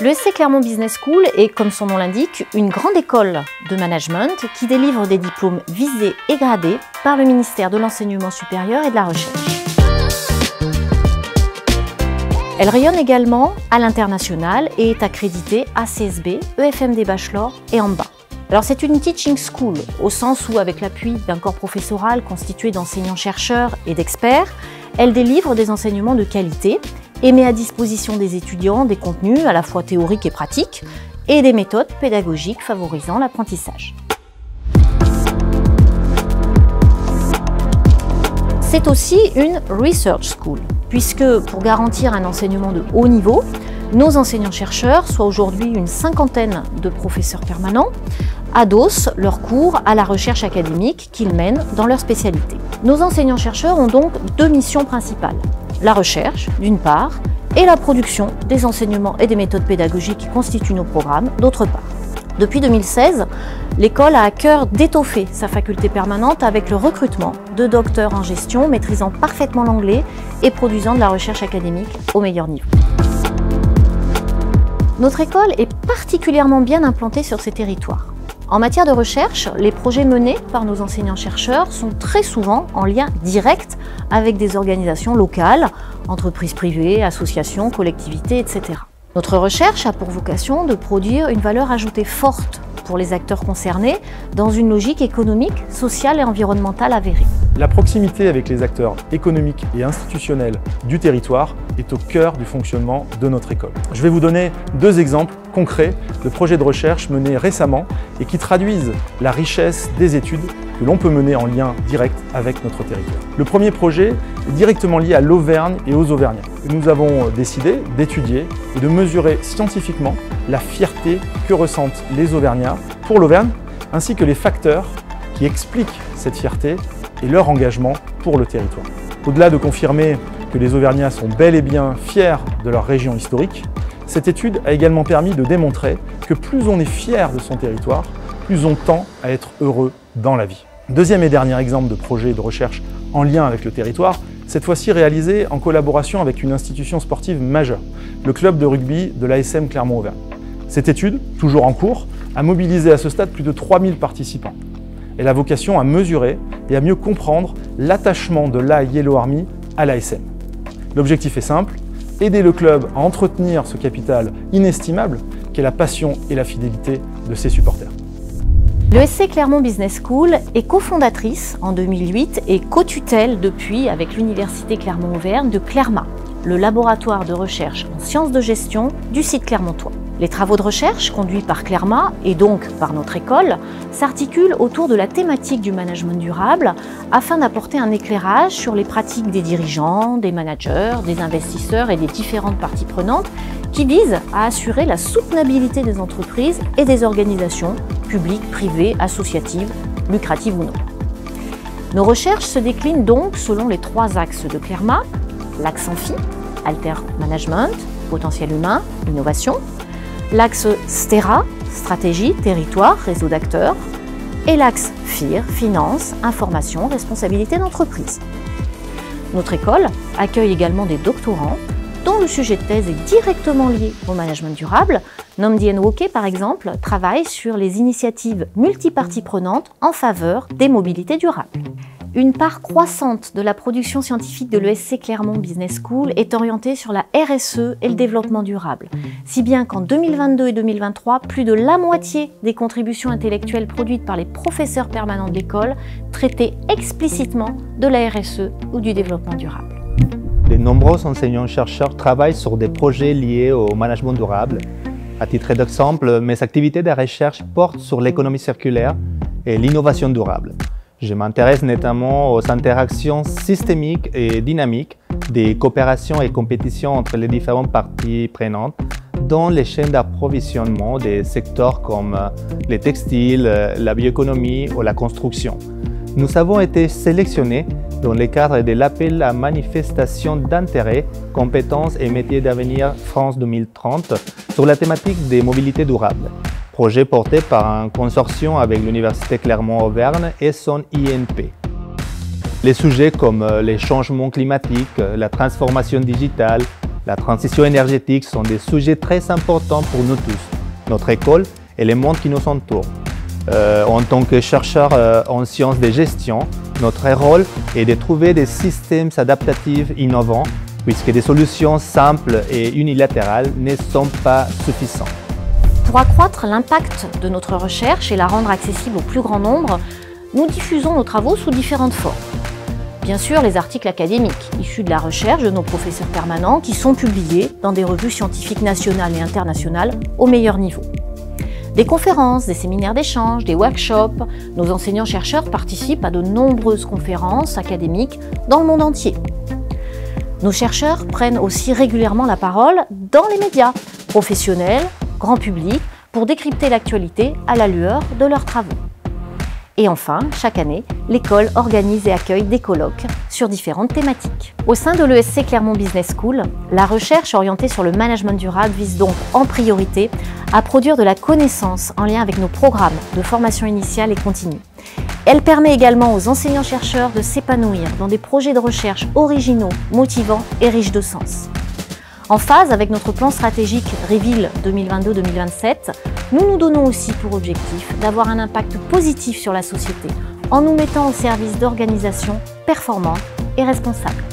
L'ESC Clermont Business School est, comme son nom l'indique, une grande école de management qui délivre des diplômes visés et gradés par le ministère de l'Enseignement supérieur et de la Recherche. Elle rayonne également à l'international et est accréditée ACSB, EFMD Bachelor et AMBA. Alors c'est une teaching school au sens où, avec l'appui d'un corps professoral constitué d'enseignants-chercheurs et d'experts, elle délivre des enseignements de qualité et met à disposition des étudiants des contenus à la fois théoriques et pratiques et des méthodes pédagogiques favorisant l'apprentissage. C'est aussi une research school, puisque pour garantir un enseignement de haut niveau, nos enseignants-chercheurs, soit aujourd'hui une cinquantaine de professeurs permanents, adossent leurs cours à la recherche académique qu'ils mènent dans leur spécialité. Nos enseignants-chercheurs ont donc deux missions principales. La recherche, d'une part, et la production des enseignements et des méthodes pédagogiques qui constituent nos programmes, d'autre part. Depuis 2016, l'école a à cœur d'étoffer sa faculté permanente avec le recrutement de docteurs en gestion maîtrisant parfaitement l'anglais et produisant de la recherche académique au meilleur niveau. Notre école est particulièrement bien implantée sur ces territoires. En matière de recherche, les projets menés par nos enseignants-chercheurs sont très souvent en lien direct avec des organisations locales, entreprises privées, associations, collectivités, etc. Notre recherche a pour vocation de produire une valeur ajoutée forte pour les acteurs concernés dans une logique économique, sociale et environnementale avérée. La proximité avec les acteurs économiques et institutionnels du territoire est au cœur du fonctionnement de notre école. Je vais vous donner deux exemples concrets de projets de recherche menés récemment et qui traduisent la richesse des études que l'on peut mener en lien direct avec notre territoire. Le premier projet est directement lié à l'Auvergne et aux Auvergnats. Nous avons décidé d'étudier et de mesurer scientifiquement la fierté que ressentent les Auvergnats pour l'Auvergne, ainsi que les facteurs qui expliquent cette fierté et leur engagement pour le territoire. Au-delà de confirmer que les Auvergnats sont bel et bien fiers de leur région historique, cette étude a également permis de démontrer que plus on est fier de son territoire, plus on tend à être heureux dans la vie. Deuxième et dernier exemple de projet de recherche en lien avec le territoire, cette fois-ci réalisé en collaboration avec une institution sportive majeure, le club de rugby de l'ASM Clermont-Auvergne. Cette étude, toujours en cours, a mobilisé à ce stade plus de 3000 participants. Elle a vocation à mesurer et à mieux comprendre l'attachement de la Yellow Army à l'ASM. L'objectif est simple, aider le club à entretenir ce capital inestimable qu'est la passion et la fidélité de ses supporters. L'ESC Clermont Business School est cofondatrice en 2008 et co-tutelle depuis avec l'Université Clermont-Auvergne de Clerma, le laboratoire de recherche en sciences de gestion du site clermontois. Les travaux de recherche conduits par Clerma et donc par notre école s'articulent autour de la thématique du management durable afin d'apporter un éclairage sur les pratiques des dirigeants, des managers, des investisseurs et des différentes parties prenantes qui visent à assurer la soutenabilité des entreprises et des organisations publiques, privées, associatives, lucratives ou non. Nos recherches se déclinent donc selon les trois axes de Clerma, l'axe Amphi, Alter Management, potentiel humain, innovation, l'axe STERA, stratégie, territoire, réseau d'acteurs, et l'axe FIR, finance, information, responsabilité d'entreprise. Notre école accueille également des doctorants dont le sujet de thèse est directement lié au management durable. Namdi Nwoke, par exemple, travaille sur les initiatives multiparties prenantes en faveur des mobilités durables. Une part croissante de la production scientifique de l'ESC Clermont Business School est orientée sur la RSE et le développement durable, si bien qu'en 2022 et 2023, plus de la moitié des contributions intellectuelles produites par les professeurs permanents de l'école traitaient explicitement de la RSE ou du développement durable. De nombreux enseignants-chercheurs travaillent sur des projets liés au management durable. À titre d'exemple, mes activités de recherche portent sur l'économie circulaire et l'innovation durable. Je m'intéresse notamment aux interactions systémiques et dynamiques des coopérations et compétitions entre les différentes parties prenantes dans les chaînes d'approvisionnement des secteurs comme les textiles, la bioéconomie ou la construction. Nous avons été sélectionnés dans le cadre de l'appel à manifestation d'intérêt, compétences et métiers d'avenir France 2030 sur la thématique des mobilités durables. Projet porté par un consortium avec l'Université Clermont-Auvergne et son INP. Les sujets comme les changements climatiques, la transformation digitale, la transition énergétique sont des sujets très importants pour nous tous, notre école et le monde qui nous entoure. En tant que chercheurs en sciences de gestion, notre rôle est de trouver des systèmes adaptatifs innovants, puisque des solutions simples et unilatérales ne sont pas suffisantes. Pour accroître l'impact de notre recherche et la rendre accessible au plus grand nombre, nous diffusons nos travaux sous différentes formes. Bien sûr, les articles académiques, issus de la recherche de nos professeurs permanents, qui sont publiés dans des revues scientifiques nationales et internationales au meilleur niveau. Des conférences, des séminaires d'échange, des workshops, nos enseignants-chercheurs participent à de nombreuses conférences académiques dans le monde entier. Nos chercheurs prennent aussi régulièrement la parole dans les médias, professionnels, grand public, pour décrypter l'actualité à la lueur de leurs travaux. Et enfin, chaque année, l'école organise et accueille des colloques sur différentes thématiques. Au sein de l'ESC Clermont Business School, la recherche orientée sur le management durable vise donc en priorité à produire de la connaissance en lien avec nos programmes de formation initiale et continue. Elle permet également aux enseignants-chercheurs de s'épanouir dans des projets de recherche originaux, motivants et riches de sens. En phase avec notre plan stratégique Reveal 2022-2027, nous nous donnons aussi pour objectif d'avoir un impact positif sur la société en nous mettant au service d'organisations performantes et responsables.